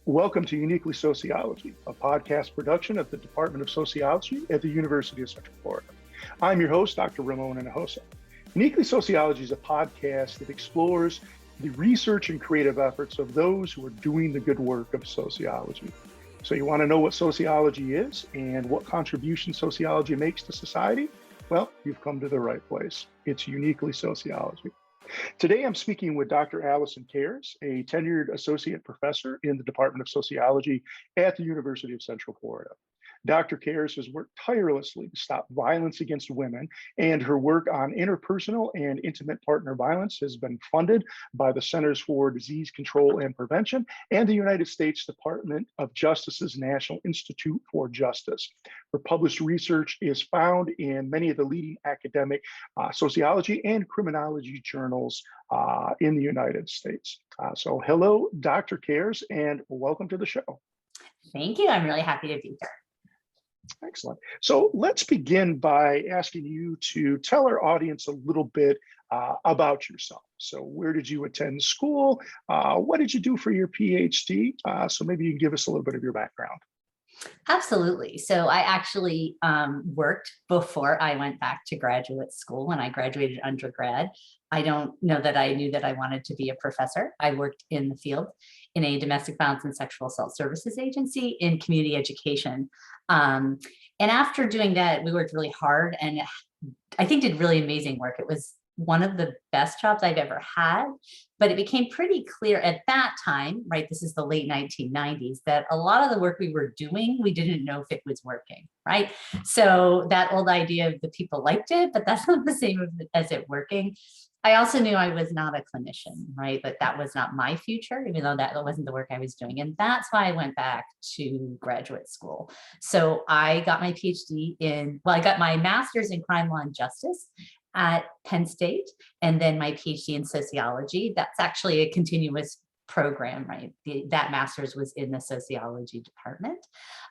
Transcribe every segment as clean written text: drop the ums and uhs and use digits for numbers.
Welcome to Uniquely Sociology, a podcast production of the Department of Sociology at the University of Central Florida. I'm your host, Dr. Ramon Hinojosa. Uniquely Sociology is a podcast that explores the research and creative efforts of those who are doing the good work of sociology. So you want to know what sociology is and what contribution sociology makes to society? Well, you've come to the right place. It's Uniquely Sociology. Today, I'm speaking with Dr. Alison Cares, a tenured associate professor in the Department of Sociology at the University of Central Florida. Dr. Cares has worked tirelessly to stop violence against women, and her work on interpersonal and intimate partner violence has been funded by the Centers for Disease Control and Prevention and the United States Department of Justice's National Institute for Justice. Her published research is found in many of the leading academic sociology and criminology journals in the United States. So hello, Dr. Cares, and welcome to the show. Thank you. I'm really happy to be here. Excellent. So let's begin by asking you to tell our audience a little bit about yourself. So where did you attend school? What did you do for your PhD? So maybe you can give us a little bit of your background. Absolutely. So I actually worked before I went back to graduate school. When I graduated undergrad, I don't know that I knew that I wanted to be a professor. I worked in the field in a domestic violence and sexual assault services agency in community education. And after doing that, we worked really hard and I think did really amazing work. It was one of the best jobs I've ever had, but it became pretty clear at that time, right? This is the late 1990s, that a lot of the work we were doing, we didn't know if it was working, right? So that old idea of the people liked it, but that's not the same as it working. I also knew I was not a clinician, right? But that was not my future, even though that wasn't the work I was doing. And that's why I went back to graduate school. So I got my PhD I got my master's in crime law and justice at Penn State, and then my PhD in sociology. That's actually a continuous program, right? That master's was in the sociology department.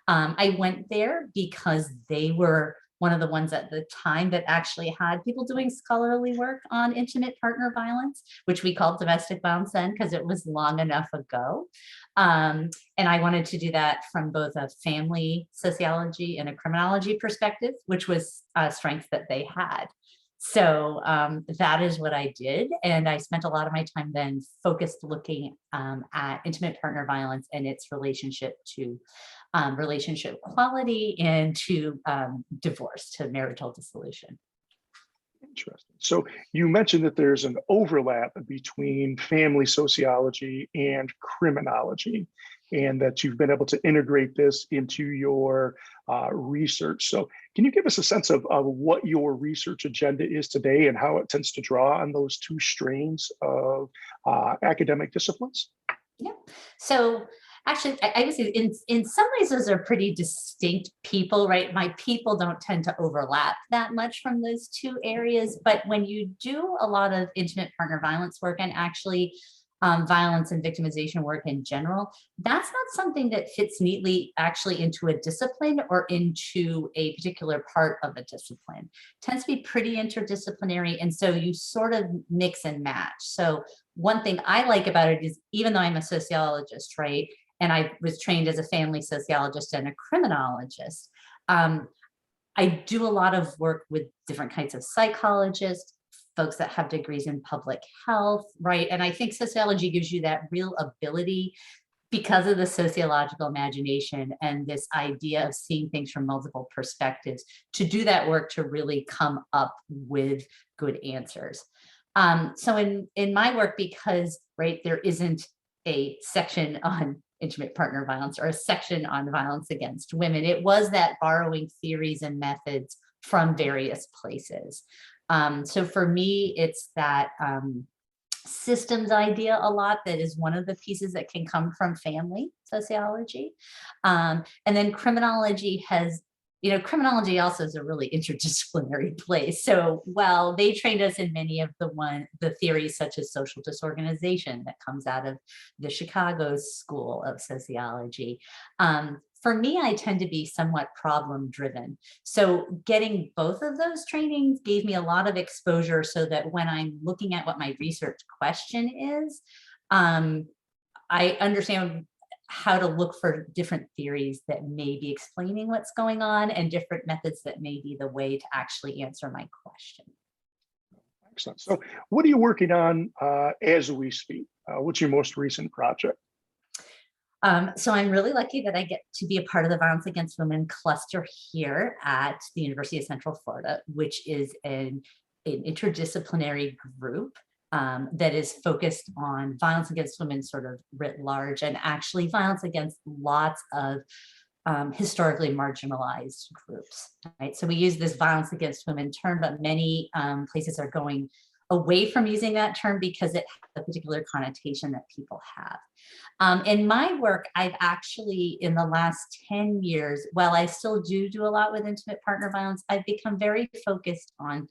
I went there because they were one of the ones at the time that actually had people doing scholarly work on intimate partner violence, which we called domestic violence then because it was long enough ago. And I wanted to do that from both a family sociology and a criminology perspective, which was a strength that they had. So that is what I did. And I spent a lot of my time then focused looking at intimate partner violence and its relationship to relationship quality and to divorce, to marital dissolution. Interesting. So you mentioned that there's an overlap between family sociology and criminology, and that you've been able to integrate this into your research. So can you give us a sense of what your research agenda is today and how it tends to draw on those two strains of academic disciplines? Yeah. So actually, I would say in some ways, those are pretty distinct people, right? My people don't tend to overlap that much from those two areas. But when you do a lot of intimate partner violence work and actually violence and victimization work in general, that's not something that fits neatly actually into a discipline or into a particular part of a discipline. It tends to be pretty interdisciplinary. And so you sort of mix and match. So one thing I like about it is, even though I'm a sociologist, right? And I was trained as a family sociologist and a criminologist, I do a lot of work with different kinds of psychologists, folks that have degrees in public health, right? And I think sociology gives you that real ability because of the sociological imagination and this idea of seeing things from multiple perspectives to do that work to really come up with good answers. So in my work, because, right, there isn't a section on intimate partner violence or a section on violence against women, it was that borrowing theories and methods from various places. So for me, it's that systems idea a lot that is one of the pieces that can come from family sociology. And then criminology has, criminology also is a really interdisciplinary place. So while they trained us in many of the theories such as social disorganization that comes out of the Chicago School of Sociology, for me, I tend to be somewhat problem driven. So getting both of those trainings gave me a lot of exposure so that when I'm looking at what my research question is, I understand how to look for different theories that may be explaining what's going on and different methods that may be the way to actually answer my question. Excellent. So what are you working on as we speak? What's your most recent project? So I'm really lucky that I get to be a part of the Violence Against Women cluster here at the University of Central Florida, which is an interdisciplinary group that is focused on violence against women sort of writ large, and actually violence against lots of historically marginalized groups, right? So we use this violence against women term, but many places are going away from using that term because it has a particular connotation that people have. In my work, I've actually, in the last 10 years, while I still do a lot with intimate partner violence, I've become very focused on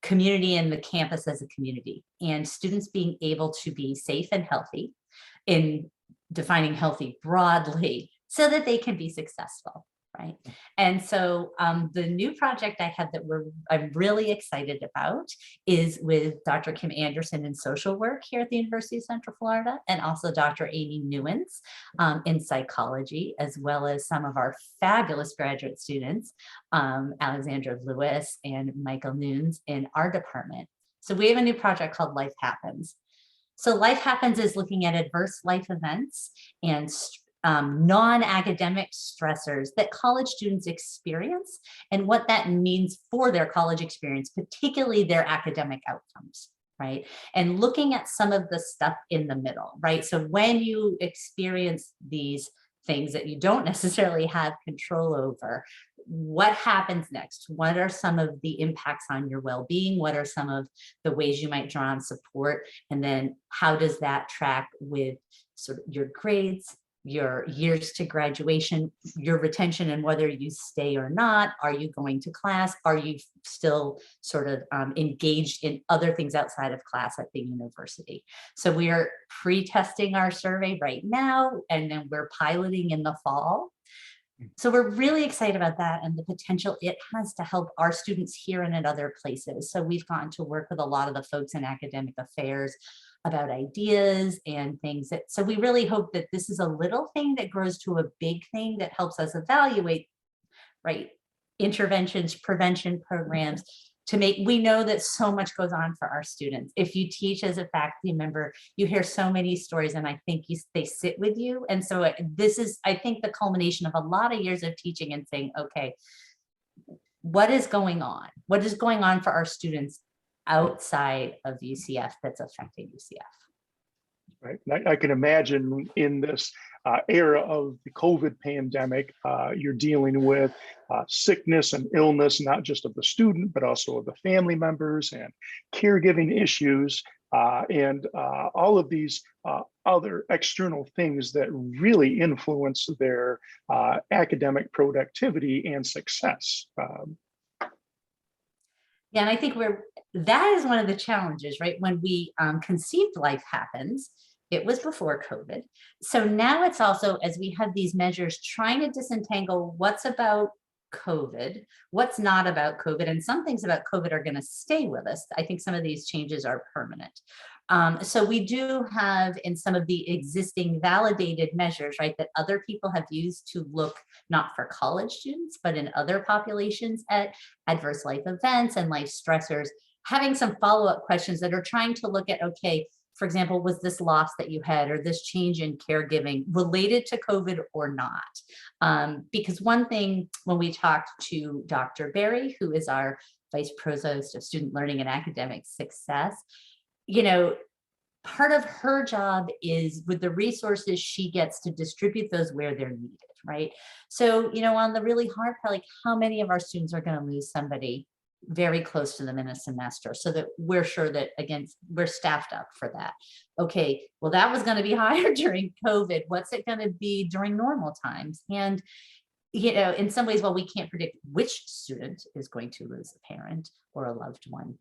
community and the campus as a community, and students being able to be safe and healthy, in defining healthy broadly, so that they can be successful, right? And so the new project I have that I'm really excited about is with Dr. Kim Anderson in social work here at the University of Central Florida, and also Dr. Amy Newens in psychology, as well as some of our fabulous graduate students, Alexandra Lewis and Michael Nunes in our department. So we have a new project called Life Happens. So Life Happens is looking at adverse life events and non-academic stressors that college students experience and what that means for their college experience, particularly their academic outcomes, right? And looking at some of the stuff in the middle, right? So when you experience these things that you don't necessarily have control over, what happens next? What are some of the impacts on your well-being? What are some of the ways you might draw on support? And then how does that track with sort of your grades, your years to graduation, your retention, and whether you stay or not? Are you going to class? Are you still sort of engaged in other things outside of class at the university? So we are pre-testing our survey right now, and then we're piloting in the fall. So we're really excited about that and the potential it has to help our students here and at other places. So we've gotten to work with a lot of the folks in academic affairs about ideas and things so we really hope that this is a little thing that grows to a big thing that helps us evaluate, right, interventions, prevention programs, we know that so much goes on for our students. If you teach as a faculty member, you hear so many stories, and I think they sit with you. And so this is, I think, the culmination of a lot of years of teaching and saying, okay, what is going on? What is going on for our students outside of UCF that's affecting UCF? Right. I can imagine in this era of the COVID pandemic, you're dealing with sickness and illness, not just of the student, but also of the family members and caregiving issues, and all of these other external things that really influence their academic productivity and success. Yeah, and I think that is one of the challenges, right? When we conceived Life Happens, it was before COVID. So now it's also, as we have these measures, trying to disentangle what's about COVID, what's not about COVID, and some things about COVID are going to stay with us. I think some of these changes are permanent. So we do have in some of the existing validated measures, right, that other people have used to look not for college students, but in other populations at adverse life events and life stressors, having some follow-up questions that are trying to look at, okay, for example, was this loss that you had or this change in caregiving related to COVID or not? Because one thing, when we talked to Dr. Berry, who is our Vice Provost of Student Learning and Academic Success, part of her job is with the resources she gets to distribute those where they're needed, right? So, on the really hard part, like how many of our students are going to lose somebody very close to them in a semester, so that we're sure that, again, we're staffed up for that. Okay, well, that was going to be higher during COVID. What's it going to be during normal times? And, in some ways, while we can't predict which student is going to lose a parent or a loved one,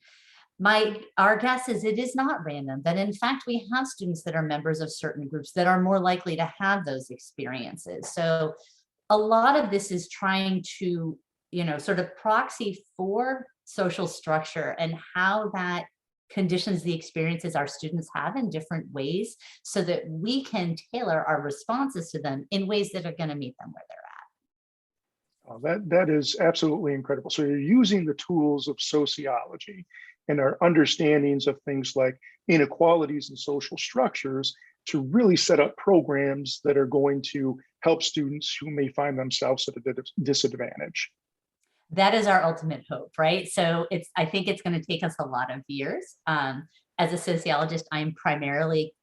our guess is it is not random, that in fact, we have students that are members of certain groups that are more likely to have those experiences. So a lot of this is trying to, sort of proxy for social structure and how that conditions, the experiences our students have in different ways so that we can tailor our responses to them in ways that are going to meet them where they're Oh, that is absolutely incredible. So you're using the tools of sociology and our understandings of things like inequalities and social structures to really set up programs that are going to help students who may find themselves at a disadvantage. that is our ultimate hope, right? So I think it's going to take us a lot of years. As a sociologist, I'm primarily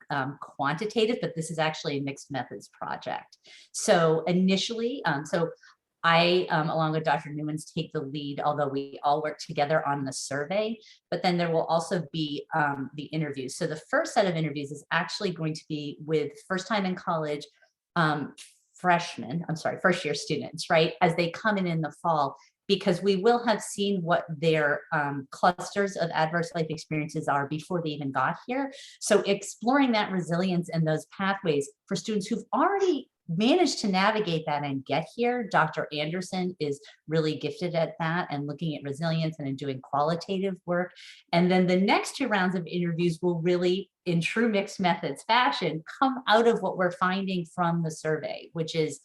quantitative, but this is actually a mixed methods project. So initially, I, along with Dr. Newman's, take the lead, although we all work together on the survey, but then there will also be the interviews. So the first set of interviews is actually going to be with first time in college first year students, right? As they come in the fall, because we will have seen what their clusters of adverse life experiences are before they even got here. So exploring that resilience and those pathways for students who've already managed to navigate that and get here. Dr. Anderson is really gifted at that and looking at resilience and doing qualitative work. And then the next two rounds of interviews will really, in true mixed methods fashion, come out of what we're finding from the survey, which is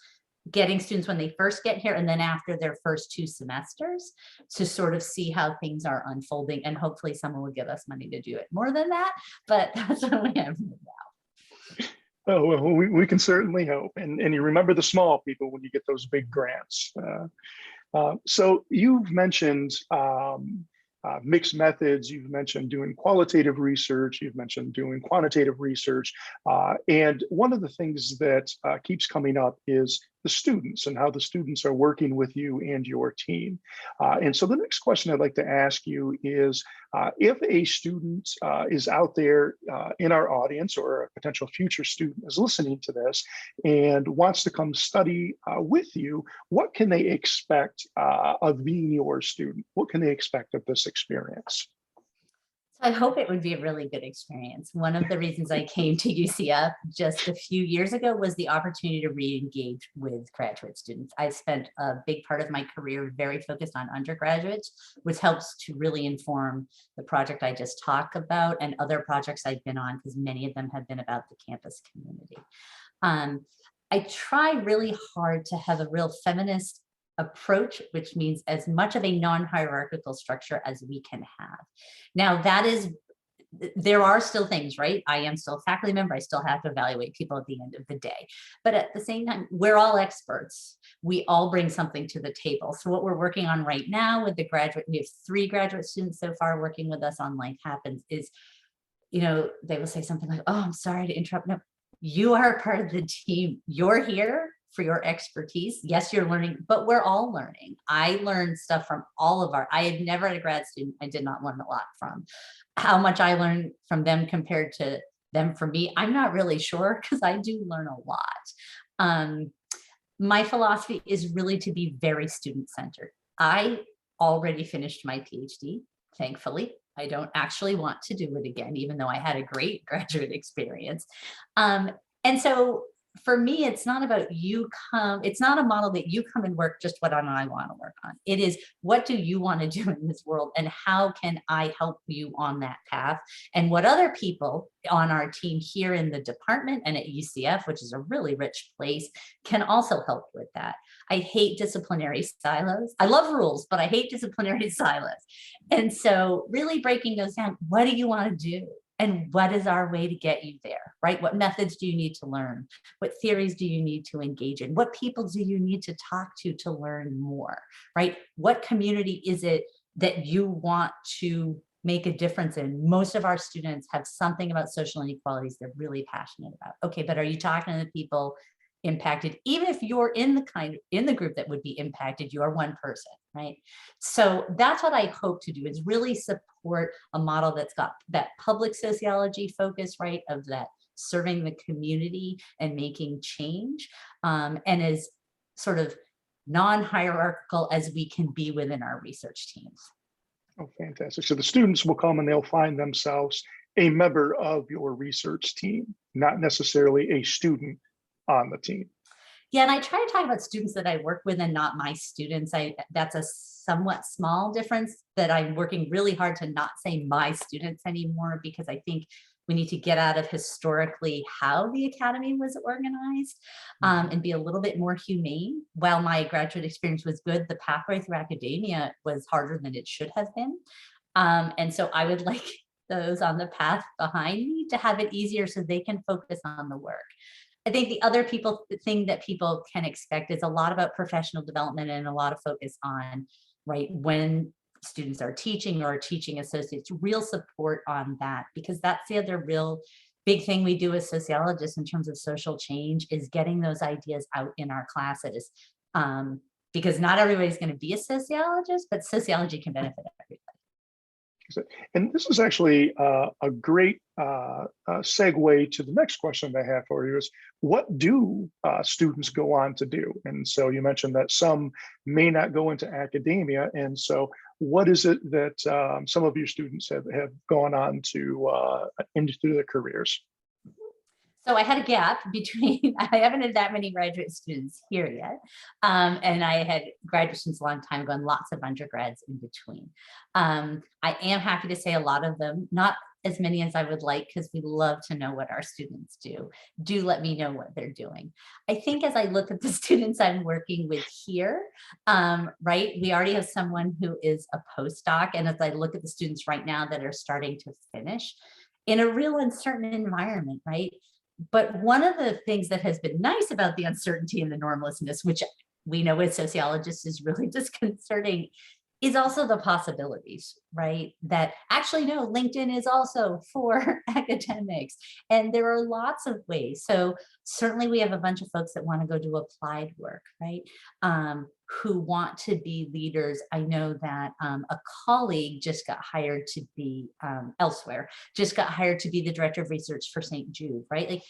getting students when they first get here and then after their first 2 semesters to sort of see how things are unfolding. And hopefully someone will give us money to do it more than that, but that's what we have now. Oh, well, we can certainly hope. And you remember the small people when you get those big grants. So you've mentioned mixed methods, you've mentioned doing qualitative research, you've mentioned doing quantitative research. And one of the things that keeps coming up is the students and how the students are working with you and your team. And so the next question I'd like to ask you is, if a student is out there in our audience or a potential future student is listening to this and wants to come study with you, what can they expect of being your student? What can they expect of this experience? I hope it would be a really good experience. One of the reasons I came to UCF just a few years ago was the opportunity to re-engage with graduate students. I spent a big part of my career very focused on undergraduates, which helps to really inform the project I just talked about and other projects I've been on, because many of them have been about the campus community. I try really hard to have a real feminist approach, which means as much of a non-hierarchical structure as we can have. Now, there are still things, right? I am still a faculty member. I still have to evaluate people at the end of the day. But at the same time, we're all experts. We all bring something to the table. So what we're working on right now with the graduate, we have 3 graduate students so far working with us on Life Happens, is, they will say something like, oh, I'm sorry to interrupt. No, you are part of the team. You're here for your expertise. Yes, you're learning, but we're all learning. I learned stuff from all of I had never had a grad student I did not learn a lot from. How much I learned from them compared to them from me, I'm not really sure, because I do learn a lot. My philosophy is really to be very student-centered. I already finished my PhD, thankfully. I don't actually want to do it again, even though I had a great graduate experience. And so for me, it's not about it's not a model that you come and work just what I want to work on. It is, what do you want to do in this world and how can I help you on that path? And what other people on our team here in the department and at UCF, which is a really rich place, can also help with that. I hate disciplinary silos. I love rules, but I hate disciplinary silos. And so really breaking those down, what do you want to do? And what is our way to get you there, right? What methods do you need to learn? What theories do you need to engage in? What people do you need to talk to learn more, right? What community is it that you want to make a difference in? Most of our students have something about social inequalities they're really passionate about. Okay, but are you talking to the people impacted? Even if you're in the group that would be impacted, you are one person, right? So that's what I hope to do, is really support a model that's got that public sociology focus, right, of that serving the community and making change, and as sort of non-hierarchical as we can be within our research teams. Oh, fantastic. So the students will come and they'll find themselves a member of your research team, not necessarily a student on the team. Yeah, and I try to talk about students that I work with and not my students. That's a somewhat small difference that I'm working really hard to not say my students anymore, because I think we need to get out of historically how the academy was organized, and be a little bit more humane. While my graduate experience was good, the pathway through academia was harder than it should have been. And so I would like those on the path behind me to have it easier so they can focus on the work. I think the other thing that people can expect is a lot about professional development and a lot of focus on, right, when students are teaching or teaching associates, real support on that, because that's the other real big thing we do as sociologists in terms of social change, is getting those ideas out in our classes. Because not everybody's going to be a sociologist, but sociology can benefit everybody. And this is actually a great segue to the next question that I have for you is, what do students go on to do? And so you mentioned that some may not go into academia. And so what is it that some of your students have gone on to into their careers? So I had a gap between, I haven't had that many graduate students here yet. And I had graduate students a long time ago and lots of undergrads in between. I am happy to say a lot of them, not as many as I would like, because we love to know what our students do. Do let me know what they're doing. I think as I look at the students I'm working with here, right, we already have someone who is a postdoc. And as I look at the students right now that are starting to finish in a real uncertain environment, right? But one of the things that has been nice about the uncertainty and the normlessness, which we know as sociologists is really disconcerting, is also the possibilities, right? That actually, no, LinkedIn is also for academics. And there are lots of ways. So certainly we have a bunch of folks that want to go do applied work, right? Who want to be leaders. I know that a colleague just got hired to be elsewhere, just got hired to be the director of research for St. Jude, right? Like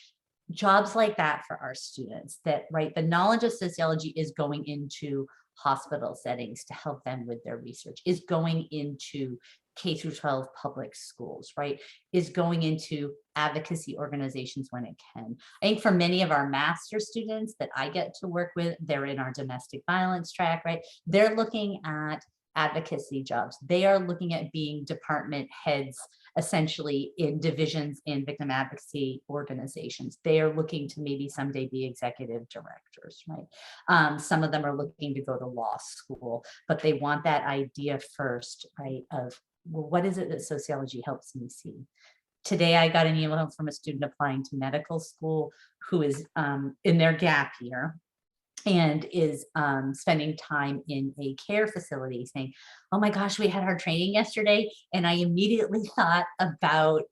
jobs like that for our students, that, right, the knowledge of sociology is going into hospital settings to help them with their research, is going into K through 12 public schools, right, is going into advocacy organizations when it can. I think for many of our master students that I get to work with, they're in our domestic violence track, right? They're looking at advocacy jobs. They are looking at being department heads, essentially in divisions in victim advocacy organizations. They are looking to maybe someday be executive directors, right? Some of them are looking to go to law school, but they want that idea first, right? Of, well, what is it that sociology helps me see? Today, I got an email from a student applying to medical school who is in their gap year and is spending time in a care facility, saying, oh my gosh, we had our training yesterday. And I immediately thought about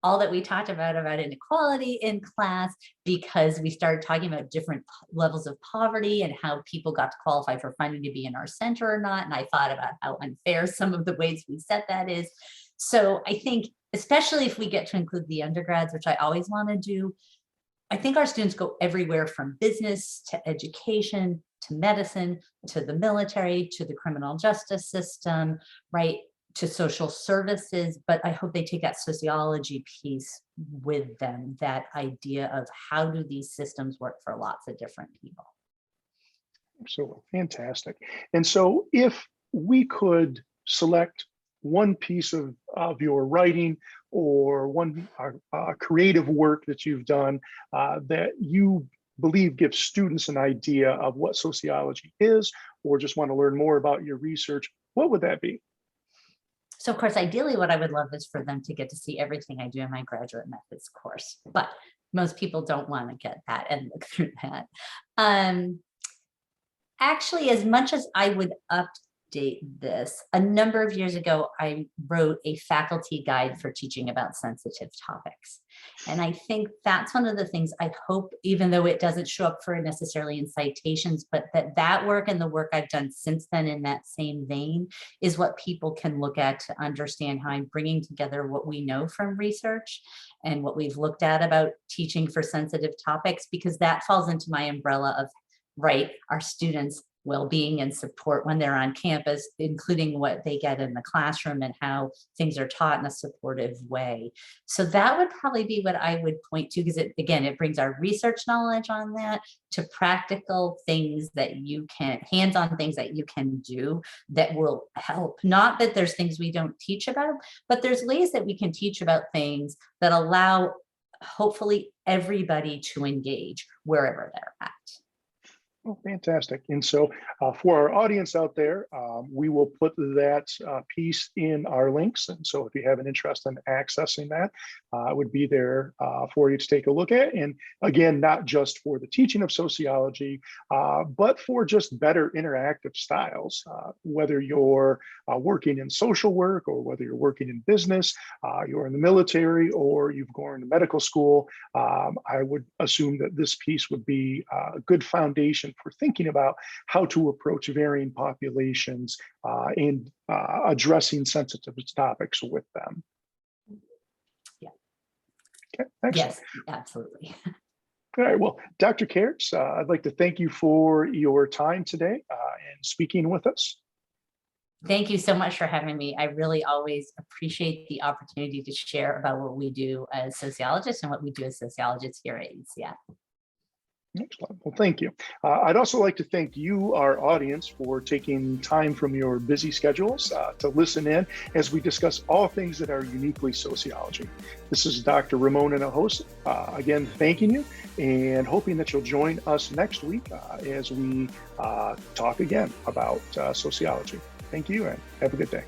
all that we talked about inequality in class, because we started talking about different levels of poverty and how people got to qualify for funding to be in our center or not. And I thought about how unfair some of the ways we set that is. So I think, especially if we get to include the undergrads, which I always want to do, I think our students go everywhere from business to education, to medicine, to the military, to the criminal justice system, right, to social services. But I hope they take that sociology piece with them, that idea of how do these systems work for lots of different people. Absolutely. Fantastic. And so if we could select one piece of your writing or one creative work that you've done that you believe gives students an idea of what sociology is, or just want to learn more about your research, what would that be? So of course, ideally, what I would love is for them to get to see everything I do in my graduate methods course, but most people don't want to get that and look through that. Actually, as much as I would update this, a number of years ago, I wrote a faculty guide for teaching about sensitive topics. And I think that's one of the things I hope, even though it doesn't show up for necessarily in citations, but that work and the work I've done since then in that same vein is what people can look at to understand how I'm bringing together what we know from research and what we've looked at about teaching for sensitive topics, because that falls into my umbrella of, right, our students well-being and support when they're on campus, including what they get in the classroom and how things are taught in a supportive way. So that would probably be what I would point to, because it brings our research knowledge on that to practical things that you can, hands-on things that you can do that will help. Not that there's things we don't teach about, but there's ways that we can teach about things that allow hopefully everybody to engage wherever they're at. Oh, fantastic. And so for our audience out there, we will put that piece in our links. And so if you have an interest in accessing that, it would be there for you to take a look at. And again, not just for the teaching of sociology, but for just better interactive styles, whether you're working in social work or whether you're working in business, you're in the military, or you've gone to medical school. I would assume that this piece would be a good foundation for thinking about how to approach varying populations and addressing sensitive topics with them. Yeah. Okay, excellent. Yes, absolutely. All right, well, Dr. Cares, I'd like to thank you for your time today and speaking with us. Thank you so much for having me. I really always appreciate the opportunity to share about what we do as sociologists and what we do as sociologists here at UCF. Excellent. Well, thank you. I'd also like to thank you, our audience, for taking time from your busy schedules to listen in as we discuss all things that are uniquely sociology. This is Dr. Ramon Hinojosa, again, thanking you and hoping that you'll join us next week as we talk again about sociology. Thank you and have a good day.